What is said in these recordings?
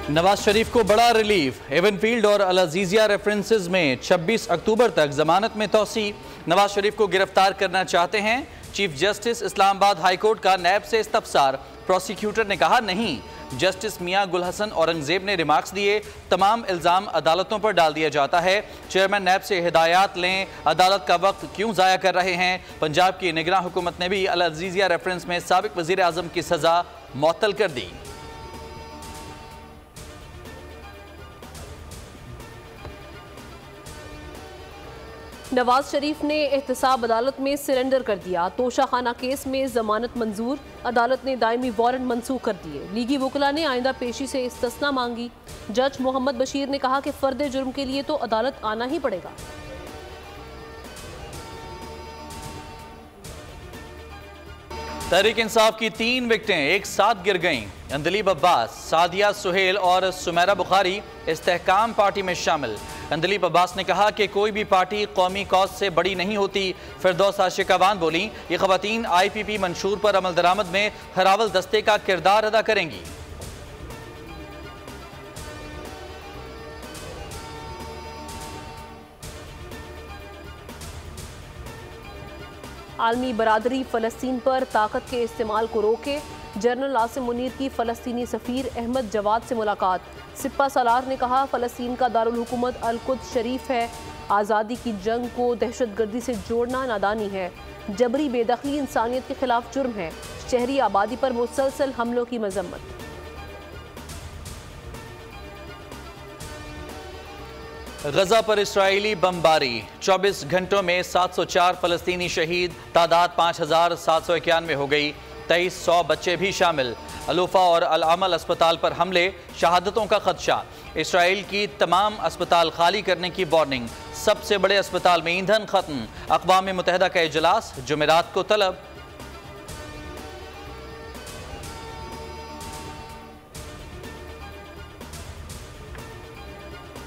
नवाज शरीफ को बड़ा relief. Avenfield और अल अजीजिया रेफरेंसेस में 26 अक्टूबर तक जमानत में तोसी। नवाज शरीफ को गिरफ्तार करना चाहते हैं। Chief justice Islamabad high court का नैब से इस्तफसार। प्रोसिक्यूटर ने कहा नहीं। जस्टिस मियां गुल हसन औरंगजेब ने रिमार्क्स दिए, तमाम इल्ज़ाम अदालतों पर डाल दिया जाता है। चेयरमैन नैब से हिदायत लें, अदालत का वक्त क्यों ज़ाया कर रहे हैं। पंजाब की निगरान हुकूमत ने भी अल अजीजिया रेफरेंस में साबिक वज़ीर आज़म की सज़ा मुअत्तल कर दी। नवाज शरीफ ने एहतसाब अदालत में सरेंडर कर दिया। तोशाखाना केस में जमानत मंजूर। अदालत ने दायमी वारंट मंसूख कर दिए। लीगी वकला ने आइंदा पेशी से इस्तिस्ना मांगी। जज मोहम्मद बशीर ने कहा कि फर्द जुर्म के लिए तो अदालत आना ही पड़ेगा। तहरीक इंसाफ की 3 विकेटें एक साथ गिर गईं। अंदलीब अब्बास, सादिया सुहेल और सुमेरा बुखारी इस्तेहकाम पार्टी में शामिल। अंदलीब अब्बास ने कहा कि कोई भी पार्टी कौमी कौज से बड़ी नहीं होती। फिरदौस आशिकावान बोली, ये खवातीन IPP मंशूर पर अमल दरामद में हरावल दस्ते का किरदार अदा करेंगी। आलमी बरादरी फ़लस्तीन पर ताकत के इस्तेमाल को रोके। जनरल आसिम मुनीर की फ़लस्तीनी सफ़ीर अहमद जवाद से मुलाकात। सिप्पा सालार ने कहा, फ़लस्तीन का दारुल हुकूमत अल-कुद्स शरीफ है। आज़ादी की जंग को दहशतगर्दी से जोड़ना नादानी है। जबरी बेदखली इंसानियत के खिलाफ जुर्म है। शहरी आबादी पर मुसलसल हमलों की मजम्मत। गजा पर इस्राएली बमबारी। 24 घंटों में 704 फ़लस्तीनी शहीद। तादाद 5791 हो गई। 2300 बच्चे भी शामिल। अलूफा और अल अमल अस्पताल पर हमले, शहादतों का खदशा। इसराइल की तमाम अस्पताल खाली करने की वार्निंग। सबसे बड़े अस्पताल में ईंधन खत्म। अक़वाम मुत्तहिदा का इजलास जुमेरात को तलब।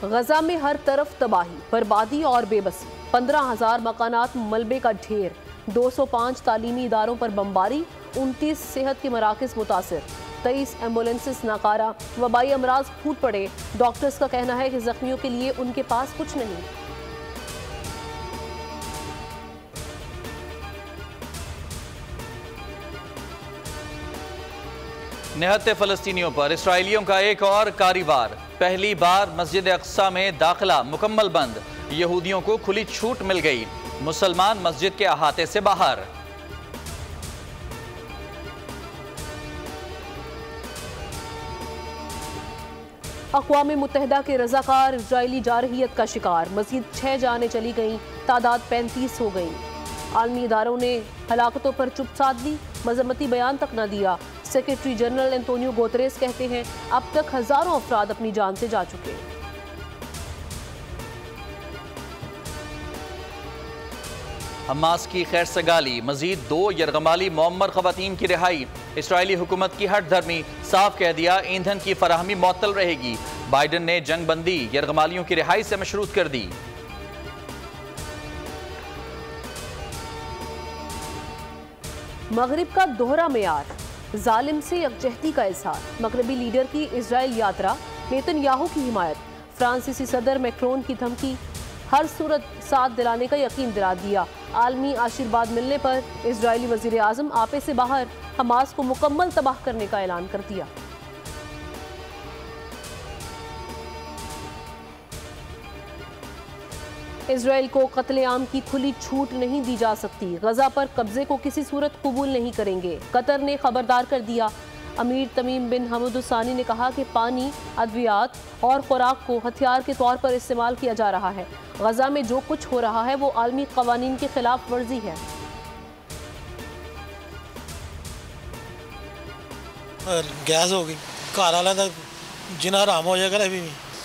गजा में हर तरफ तबाही, बर्बादी और बेबसी। 15,000 मकानात मलबे का ढेर। 205 तालीमी इदारों पर बमबारी। 29 सेहत के मराकज़ मुतासिर। 23 एम्बुलेंसेस नाकारा। वबाई अमराज फूट पड़े। डॉक्टर्स का कहना है कि जख्मियों के लिए उनके पास कुछ नहीं। निहत्ते फ़लस्तीनियों पर इसराइलियों का एक और कारीवार। पहली बार मस्जिद अक्सा में दाखिला मुकम्मल बंद। यहूदियों को खुली छूट मिल गई। मुसलमान मस्जिद के अहाते से बाहर। अक़वाम मुत्तहिदा के रज़ाकार इजरायली जारहियत का शिकार। मज़ीद 6 जानें चली गईं। तादाद 35 हो गई। आलमी इदारों ने हलाकतों पर चुप साध ली। मजम्मती बयान तक न दिया। सेक्रेटरी जनरल एंटोनियो गुतेरेस कहते हैं, अब तक हज़ारों अफराद अपनी जान से जा चुके। हमास की खैर सगाली। मजीद 2 यरगमाली मुअम्मर खवातीन की रिहाई। इसराइली हुकूमत की हट धर्मी। साफ कह दिया, ईंधन की फराहमी मुअत्तल रहेगी। बाइडन ने जंग बंदी यरगमालियों की रिहाई से मशरूत कर दी। मगरिब का दोहरा मेयार, जालिम से यकजहती का इजहार। मगरबी लीडर की इजराइल यात्रा, नेतन्याहू की हिमायत। फ्रांसीसी सदर मैक्रोन की धमकी, हर सूरत साथ दिलाने का यकीन दिला दिया। आलमी आशीर्वाद मिलने पर इजरायली वजीर आजम आपे से बाहर। हमास को मुकम्मल तबाह करने का ऐलान कर दिया। इजराइल को कत्लेआम की खुली छूट नहीं दी जा सकती। गजा पर कब्जे को किसी सूरत कबूल नहीं करेंगे। कतर ने खबरदार कर दिया। अमीर तमीम बिन हमद अल सानी ने कहा कि पानी, अद्वियात और खुराक को हथियार के तौर पर इस्तेमाल किया जा रहा है। गजा में जो कुछ हो रहा है वो आलमी कवानीन की खिलाफ वर्जी है। गैस हो गई, घर वाला था जिना हराम हो जाएगा। अभी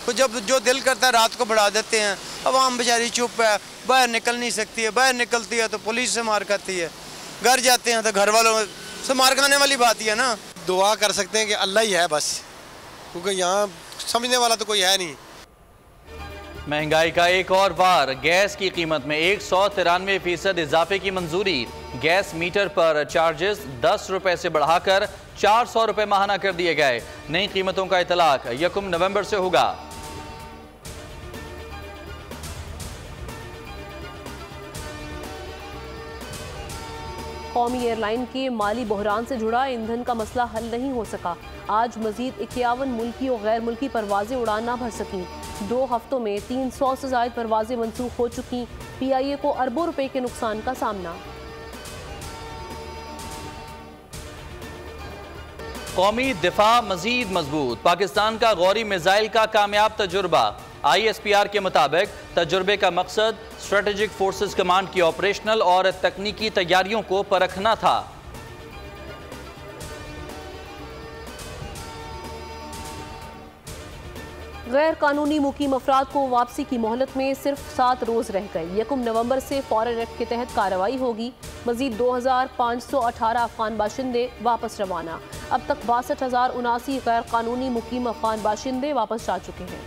तो जब जो दिल करता है रात को बढ़ा देते हैं। अवाम बेचारी चुप है, बाहर निकल नहीं सकती है। बाहर निकलती है तो पुलिस से मार खाती है। घर जाते हैं तो घर वालों से मार खाने वाली बात ही है ना। दुआ कर सकते हैं कि अल्लाह ही है बस, क्योंकि यहाँ समझने वाला तो कोई है नहीं। महंगाई का एक और वार, गैस की कीमत में 193% इजाफे की मंजूरी। गैस मीटर पर चार्जेस 10 रुपए से बढ़ाकर 400 रुपए माहाना कर दिए गए। नई कीमतों का इतलाक 1 नवंबर से होगा। कौमी एयरलाइन के माली बहरान से जुड़ा ईंधन का मसला हल नहीं हो सका। आज मजीद 51 मुल्की और गैर मुल्की परवाजें उड़ान ना भर सकीं। 2 हफ्तों में 300 से ज्यादा परवाजें मनसूख हो चुकी। PIA को अरबों रुपए के नुकसान का सामना। कौमी दिफा मजीद मजबूत, पाकिस्तान का गौरी मिसाइल का कामयाब तजुर्बा। ISPR के मुताबिक तजुर्बे का मकसद स्ट्रेटेजिक फोर्सेस कमांड की ऑपरेशनल और तकनीकी तैयारियों को परखना था। गैर कानूनी मुकीम अफराद को वापसी की मोहलत में सिर्फ 7 रोज रह गए। 1 नवंबर से फॉरेन एक्ट के तहत कार्रवाई होगी। मजीद 2518 अफगान बाशिंदे वापस रवाना। अब तक 62,079 गैर कानूनी मुकीम अफगान बाशिंदे वापस जा चुके हैं।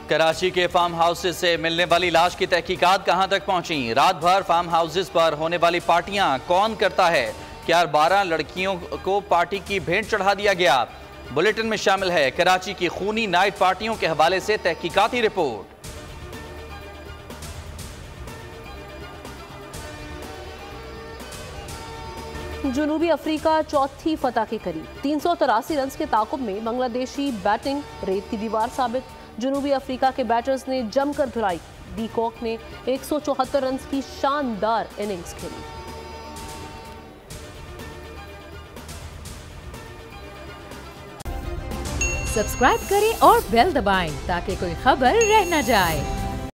कराची के फार्म हाउसेस से मिलने वाली लाश की तहकीकात कहां तक पहुंची? रात भर फार्म हाउसेस पर होने वाली पार्टियां कौन करता है? क्या 12 लड़कियों को पार्टी की भेंट चढ़ा दिया गया? बुलेटिन में शामिल है कराची की खूनी नाइट पार्टियों के हवाले से तहकीकाती रिपोर्ट। जनूबी अफ्रीका चौथी फतह के करीब। 383 रन के ताकुब में बांग्लादेशी बैटिंग रेत की दीवार साबित। जनूबी अफ्रीका के बैटर्स ने जमकर धुलाई। डीकॉक ने 174 रन की शानदार इनिंग्स खेली। सब्सक्राइब करें और बेल दबाएं ताकि कोई खबर रह न जाए।